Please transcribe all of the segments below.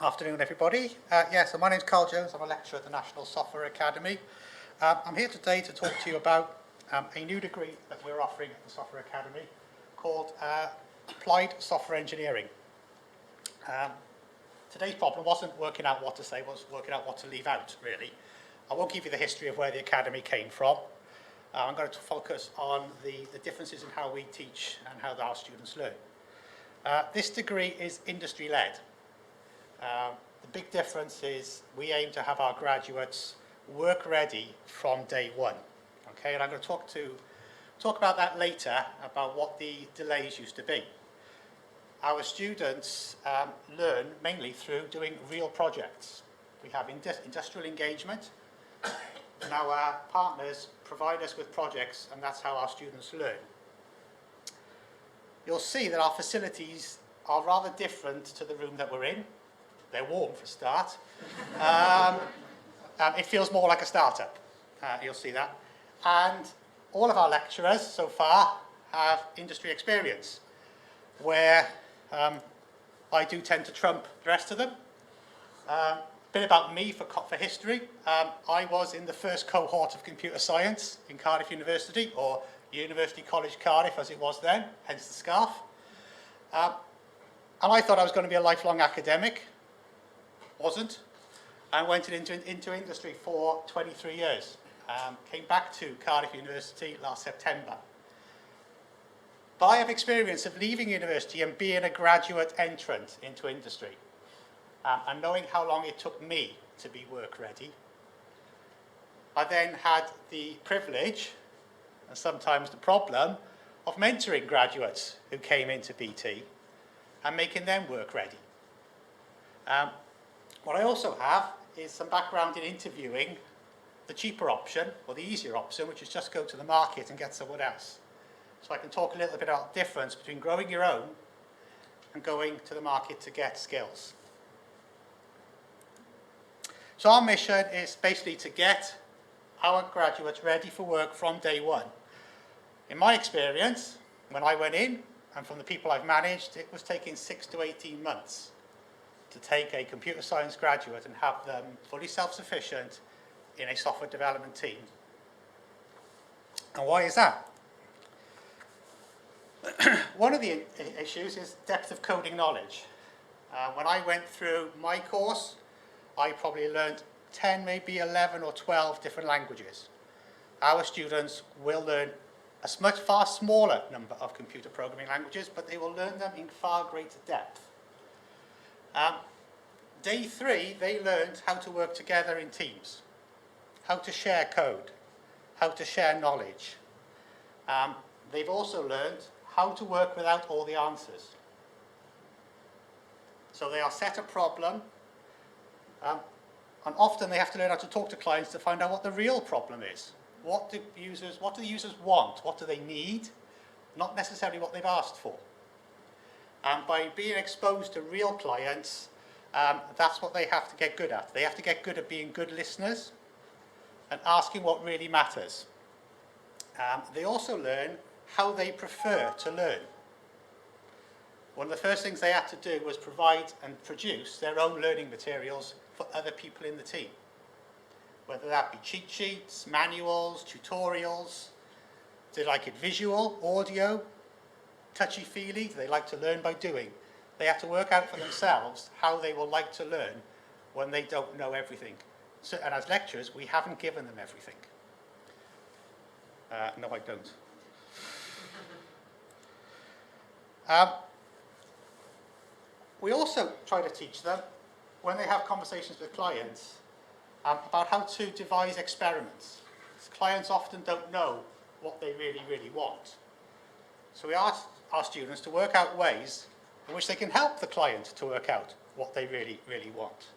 Afternoon, everybody. So my name's Carl Jones. I'm a lecturer at the National Software Academy. I'm here today to talk to you about a new degree that we're offering at the Software Academy called Applied Software Engineering. Today's problem wasn't working out what to say, was working out what to leave out, really. I won't give you the history of where the Academy came from. I'm going to focus on the differences in how we teach and how our students learn. This degree is industry-led. The big difference is we aim to have our graduates work ready from day one. Okay, and I'm going to talk about that later, about what the delays used to be. Our students learn mainly through doing real projects. We have industrial engagement, and our partners provide us with projects, and that's how our students learn. You'll see that our facilities are rather different to the room that we're in. They're warm for a start. It feels more like a startup. You'll see that. And all of our lecturers so far have industry experience, where I do tend to trump the rest of them. A bit about me for history. I was in the first cohort of computer science in Cardiff University, or University College Cardiff as it was then, hence the scarf. And I thought I was going to be a lifelong academic. Wasn't, and went into industry for 23 years. Came back to Cardiff University last September. But I have experience of leaving university and being a graduate entrant into industry, and knowing how long it took me to be work ready. I then had the privilege, and sometimes the problem, of mentoring graduates who came into BT and making them work ready. What I also have is some background in interviewing the cheaper option, or the easier option, which is just go to the market and get someone else. So I can talk a little bit about the difference between growing your own and going to the market to get skills. So our mission is basically to get our graduates ready for work from day one. In my experience, when I went in, and from the people I've managed, it was taking 6 to 18 months to take a computer science graduate and have them fully self-sufficient in a software development team. And why is that? One of the issues is depth of coding knowledge. When I went through my course, I probably learned 10, maybe 11 or 12 different languages. Our students will learn a far smaller number of computer programming languages, but they will learn them in far greater depth. Day 3, they learned how to work together in teams, how to share code, how to share knowledge. They've also learned how to work without all the answers. So they are set a problem, and often they have to learn how to talk to clients to find out what the real problem is. What do the users want? What do they need? Not necessarily what they've asked for. And by being exposed to real clients, that's what they have to get good at. They have to get good at being good listeners and asking what really matters. They also learn how they prefer to learn. One of the first things they had to do was provide and produce their own learning materials for other people in the team. Whether that be cheat sheets, manuals, tutorials. Do they like it visual, audio, touchy-feely? Do they like to learn by doing? They have to work out for themselves how they will like to learn when they don't know everything. So, and as lecturers, we haven't given them everything. No, I don't. We also try to teach them, when they have conversations with clients, about how to devise experiments. Clients often don't know what they really, really want. So we ask our students to work out ways in which they can help the client to work out what they really, really want.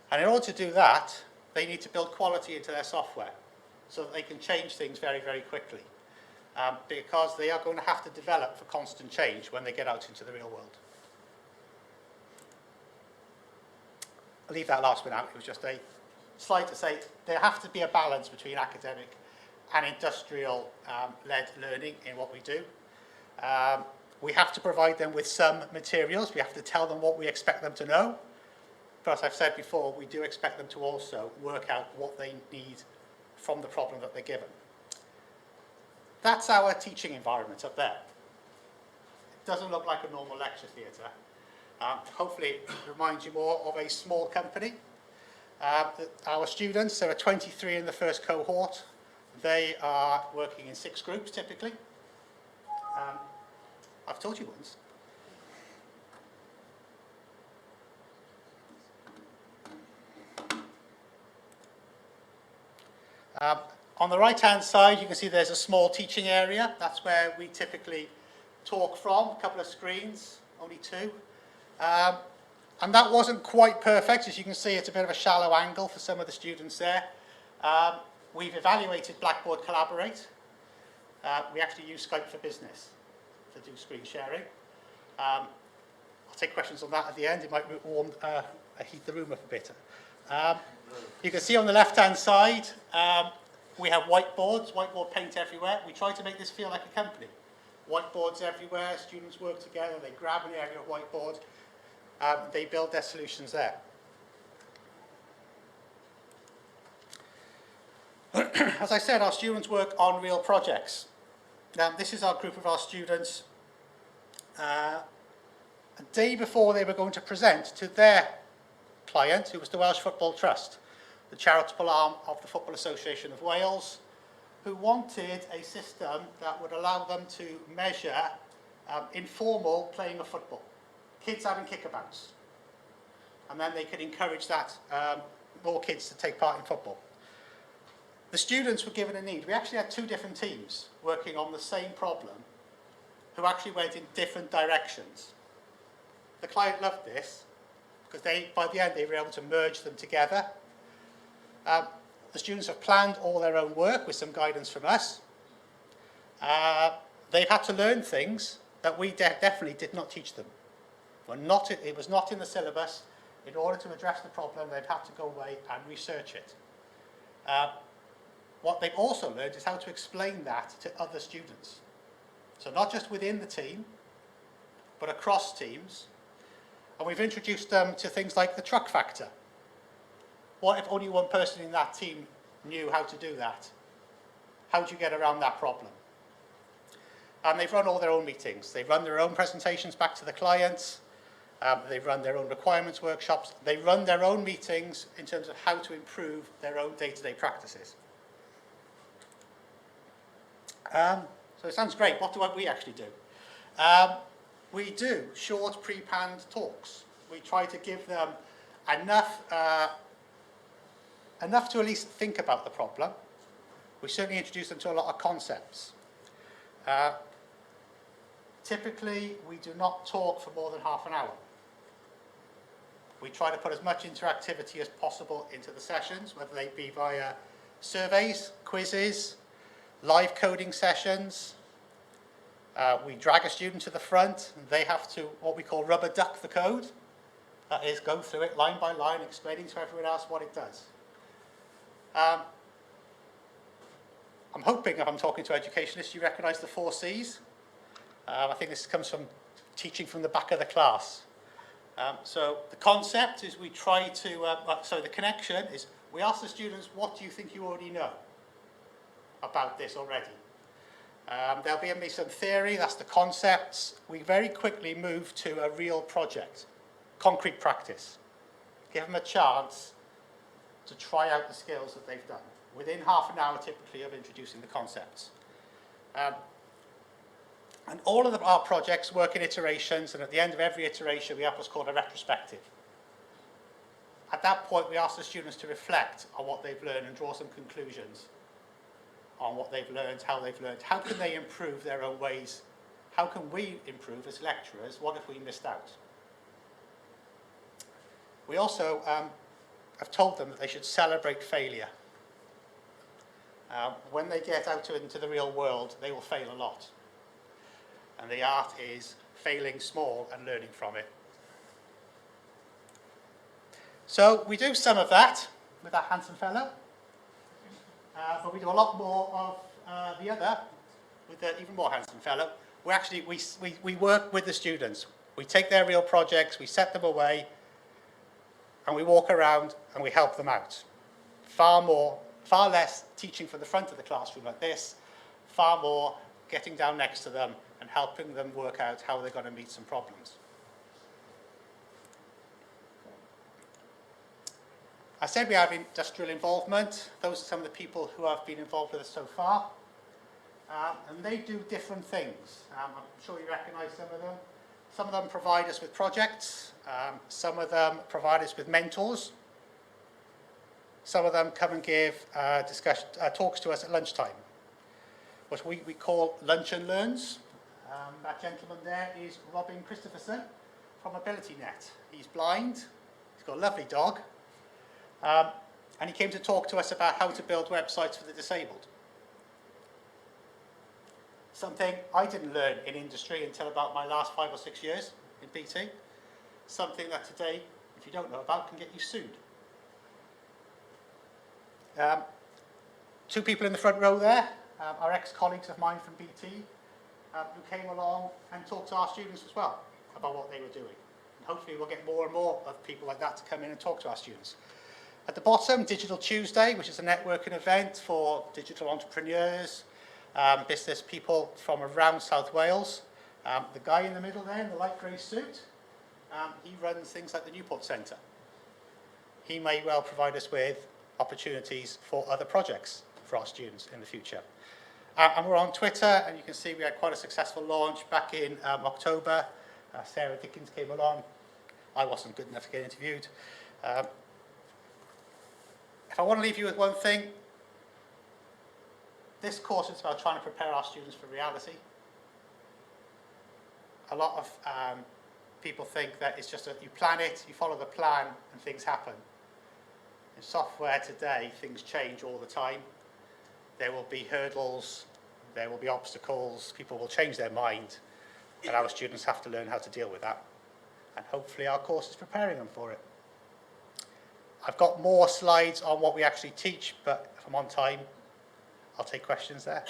And in order to do that, they need to build quality into their software so that they can change things very, very quickly. Because they are going to have to develop for constant change when they get out into the real world. I'll leave that last one out. It was just a slide to say there has to be a balance between academic and industrial-led learning in what we do. We have to provide them with some materials. We have to tell them what we expect them to know. but as I've said before, we do expect them to also work out what they need from the problem that they're given. That's our teaching environment up there. It doesn't look like a normal lecture theatre. Hopefully it reminds you more of a small company. Our students, there are 23 in the first cohort. They are working in 6 groups typically. I've told you once. On the right-hand side, you can see there's a small teaching area. That's where we typically talk from. A couple of screens, only 2. And that wasn't quite perfect. As you can see, it's a bit of a shallow angle for some of the students there. We've evaluated Blackboard Collaborate. We actually use Skype for Business to do screen sharing. I'll take questions on that at the end. It might heat the room up a bit. You can see on the left-hand side, we have whiteboards, whiteboard paint everywhere. We try to make this feel like a company. Whiteboards everywhere, students work together, they grab an area of whiteboard, they build their solutions there. As I said, our students work on real projects. Now, this is our group of our students a day before they were going to present to their client, who was the Welsh Football Trust, the charitable arm of the Football Association of Wales, who wanted a system that would allow them to measure informal playing of football, kids having kickabouts, and then they could encourage that more kids to take part in football. The students were given a need. We actually had 2 different teams working on the same problem who actually went in different directions. The client loved this because by the end they were able to merge them together. The students have planned all their own work with some guidance from us. They've had to learn things that we definitely did not teach them. It was not in the syllabus. In order to address the problem, they've had to go away and research it. What they've also learned is how to explain that to other students. So not just within the team, but across teams. And we've introduced them to things like the truck factor. What if only one person in that team knew how to do that? How do you get around that problem? And they've run all their own meetings. They've run their own presentations back to the clients. They've run their own requirements workshops. They run their own meetings in terms of how to improve their own day-to-day practices. So it sounds great. What do we actually do? We do short pre-planned talks. We try to give them enough to at least think about the problem. We certainly introduce them to a lot of concepts. Typically, we do not talk for more than half an hour. We try to put as much interactivity as possible into the sessions, whether they be via surveys, quizzes, live coding sessions. We drag a student to the front, and they have to, what we call rubber duck the code. That is, go through it line by line, explaining to everyone else what it does. I'm hoping, if I'm talking to educationists, you recognise the 4 C's. I think this comes from teaching from the back of the class. So the concept is we try to, the connection is we ask the students, what do you think you already know about this already? There'll be some theory, that's the concepts. We very quickly move to a real project, concrete practice. Give them a chance to try out the skills that they've done within half an hour typically of introducing the concepts. And all of our projects work in iterations, and at the end of every iteration we have what's called a retrospective. At that point we ask the students to reflect on what they've learned and draw some conclusions on what they've learned, how they've learned, how can they improve their own ways, how can we improve as lecturers, what if we missed out? We also have told them that they should celebrate failure. When they get out into the real world, they will fail a lot. And the art is failing small and learning from it. So we do some of that with that handsome fellow. But we do a lot more of the other with the even more handsome fellow. We work with the students. We take their real projects, we set them away, and we walk around and we help them out. Far less teaching from the front of the classroom like this, far more getting down next to them and helping them work out how they're going to meet some problems. I said we have industrial involvement. Those are some of the people who have been involved with us so far. And they do different things. I'm sure you recognise some of them. Some of them provide us with projects. Some of them provide us with mentors. Some of them come and give talks to us at lunchtime, what we call lunch and learns. That gentleman there is Robin Christopherson from AbilityNet. He's blind. He's got a lovely dog. And he came to talk to us about how to build websites for the disabled. Something I didn't learn in industry until about my last 5 or 6 years in BT. Something that today, if you don't know about, can get you sued. Two people in the front row there are ex-colleagues of mine from BT who came along and talked to our students as well about what they were doing. And hopefully we'll get more and more of people like that to come in and talk to our students. At the bottom, Digital Tuesday, which is a networking event for digital entrepreneurs, business people from around South Wales. The guy in the middle there in the light grey suit, he runs things like the Newport Centre. He may well provide us with opportunities for other projects for our students in the future. And we're on Twitter, and you can see we had quite a successful launch back in October. Sarah Dickens came along. I wasn't good enough to get interviewed. If I want to leave you with one thing, this course is about trying to prepare our students for reality. A lot of people think that it's just you plan it, you follow the plan, and things happen. In software today, things change all the time. There will be hurdles, there will be obstacles, people will change their mind, and our students have to learn how to deal with that. And hopefully our course is preparing them for it. I've got more slides on what we actually teach, but if I'm on time, I'll take questions there.